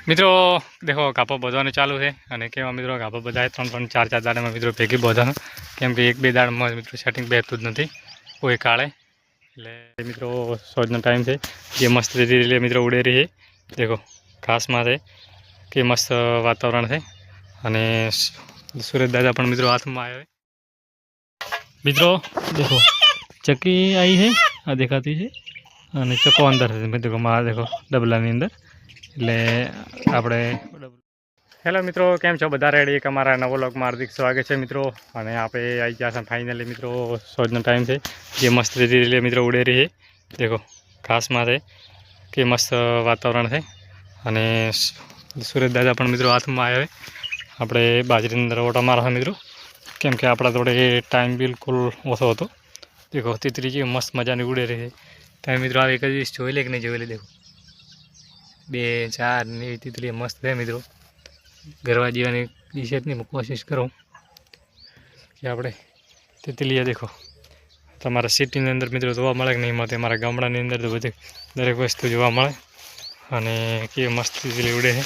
मित्रों देखो गापो बोधवानुं चालू है अने केवा मित्रों गापो बधाए 3-4 दाड़ा में मित्रों भेगी बोधवानुं केम के एक बे दाड़ में मित्रों सेटिंग बेहतुं ज नथी कोई काळे एटले मित्रों सोजनो टाइम है जे मस्त धीरे मित्रों उड़े रही है। देखो घास में के मस्त वातावरण है अने सूरज दादा पण मित्रों हाथ में आया है। मित्रों देखो चक्की आई है आ देखाती है अने चक्को अंदर है देखो मां देखो डबलानी अंदर એટલે આપણે હેલો મિત્રો કેમ છો બધા રેડી એક અમારા નવો વ્લોગમાં હાર્દિક સ્વાગત છે મિત્રો અને આપણે આવી ગયા છે ફાઇનલી મિત્રો સોજનો ટાઈમ છે જે મસ્ત ધીરે મિત્રો ઉડે રહી है। देखो घास में के मस्त वातावरण है અને सूरज दादा पण मित्रों हाथ में आया है। આપણે બાજરીની અંદર ઓટા મારવા મિત્રો કેમ કે આપણા જોડે टाइम बिल्कुल ઓછો હતો। देखो तितली जी मस्त मजानी उड़े रही है। टाइम मित्रों आ कभी જોઈ લે કે નહીં જોઈ લે। देखो 2-4 ने तितली मस्त है मित्रों गरवा जीवानी दिशा कोशिश करो कि आपणे तितलिया देखो तमारा सिटी अंदर मित्रों जोवा मळे कि नहीं मळते अमारा गामडानी अंदर तो बधी दरेक वस्तु जोवा मळे अने के मस्त तितली उड़े है।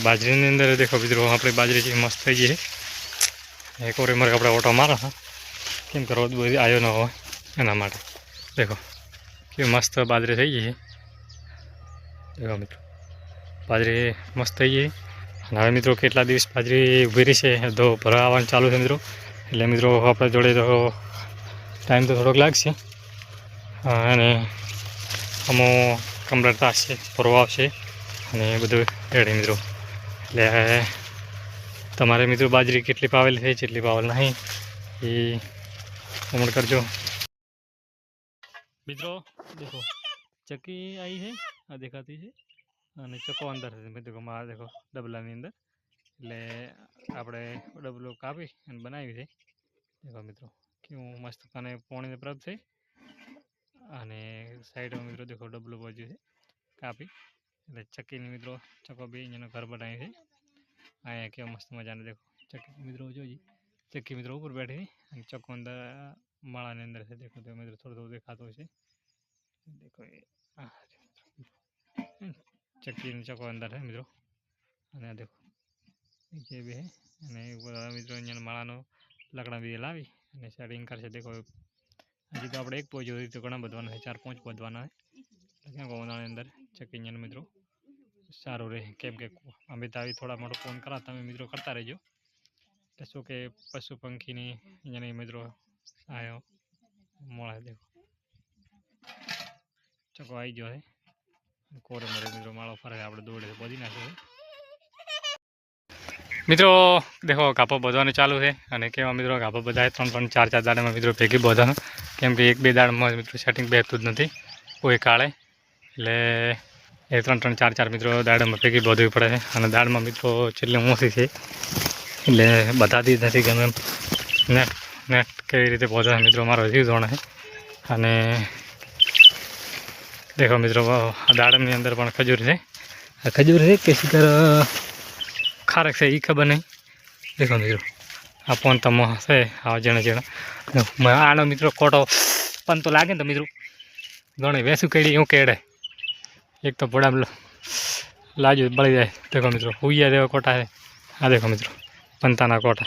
बाजरीनी अंदर देखो मित्रों आपणे बाजरी जे मस्त थई गई है। एक और मारे आपणे ओटो मारो केम के रोज बधी आयो न होय एना माटे देखो के मस्त बाजरी थई गई है। देखो मित्रों बाजरी मस्त थई गई हवे मित्रों केटला दिवस बाजरी उभी रही है तो भरवा आववानुं चालू है मित्रों एटले मित्रों आपणे जोड़े तो टाइम तो थोड़ोक लागशे अने अमो कम्प्लीट थशे भरवा आवशे अने बधुं रेडी मित्रों एटले तमारे मित्रों बाजरी केटली पावेली है जेटली पावेल नहीं ए कमेंट करजो। मित्रों देखो चक्की आई है आ देखाती है અને ચક્કો અંદર છે देखो मां देखो डबलानी अंदर એટલે આપણે ડબલો કાપી અને બનાવી છે। देखो मित्रों क्यों मस्त कने पानी ने प्रभ છે અને साइड में मित्रों देखो डबलो बाजू है कापी એટલે चक्की ने मित्रों चक्को बे एनो घर बनावी છે। आया क्यों मस्त मजा ने देखो चक्की मित्रों जोजी चक्की मित्रों ऊपर बैठी है અને चक्को अंदर माळा ने अंदर है। देखो तो मित्रों थोड़ा थोड़ा दिखातो है। देखो ये चक्की चक्को अंदर है मित्रों अने देखो नीचे भी है अने मित्रों अहींया माळानो लकड़ा भी लावी अने सेटिंग करशे। देखो हजी तो आपणे एक पोजो तो घणा बधवाना है 4-5 बधवाना है क्या उनाळानी अंदर चक्की अहींया मित्रों सारू रहे केम के अमे तो आई थोड़ा मोटो फोन करा तमे मित्रों करता रहो तो शू के पशु पंखी अहींया मित्रों आयो मोळा देखो चक्को आई गयो है कोरे मरे मित्रों माळो फरे आपणे दौड़े बोधी नाख्यो है। मित्रों देखो गापो बोधवानुं चालू है अने केवा मित्रों गापो बधाए 3-4 दाड़ा में मित्रों भेगी बोधवानुं केम के एक बे दाड़ में मित्रों सेटिंग बेहतुं ज नथी कोई काळे एटले ए 3-4 मित्रों दाड़ा में भेगी बोधवी पड़े है अने दाड़ में मित्रों छेल्ले मोटी छे एटले बताती नथी गमे नेट नेट केवी रीते बोधवा मित्रों मारो जीव जोणे है। अने देखो मित्रों दाड़मनी अंदर पण खजूर है खजूर है के शिकर खारक से खबर नहीं। देखो मित्रों आ फोन तमो से आ जणे जणे आनो मित्रों कोटो पण तो लागे तो मित्रों घणी वेसू केड़ी यूँ केड़े एक तो बड़ा लाजू बड़ी जाए। देखो मित्रों हुईया जेवा कोटा है आ देखो मित्रों पंताना कोटा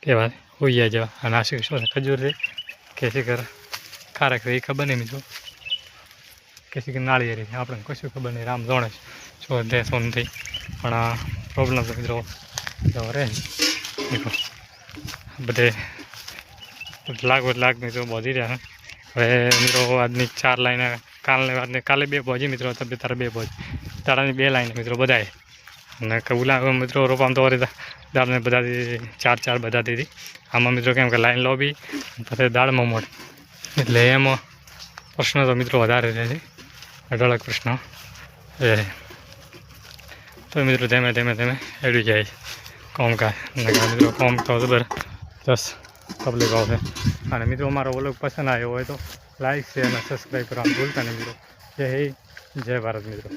केवा हुईया जेवा अने आ शू खजूर है के शिकर खारक से खबर नहीं मित्रों किसी की नाळिયેરી આપણે કશું ખબર નહીં રામ જોણે શું દે શું નથી પણ આ પ્રોબ્લેમ તો મિત્રો જો રે देखो બધે લાગ મિત્રો બોધી રહ્યા હવે મિત્રો આજની 4 લાઈન કાલે 2 બોજી મિત્રો તબે તારે 2 બોજ તારાની 2 લાઈન મિત્રો બધાય અને કબુલા મિત્રો રોપામ તો દાળને બધા 4 બધા દીધી આમાં મિત્રો કેમ કે લાઈન લોબી પછી દાળમાં મોડ એટલે એમાં પ્રશ્ન તો મિત્રો વધારે રહે છે अढ़ाक प्रश्न तो मित्रों धीमे धीमे धीमे एड़ी जाए कॉम का मित्रों कॉम तो जबरदस्त पब्लिक आवशे अने मित्रों अमारो व्लॉग पसंद आयो हो तो लाइक शेयर और सब्सक्राइब करवानुं भूलता नहीं मित्रों। जय हिंद जय भारत मित्रों।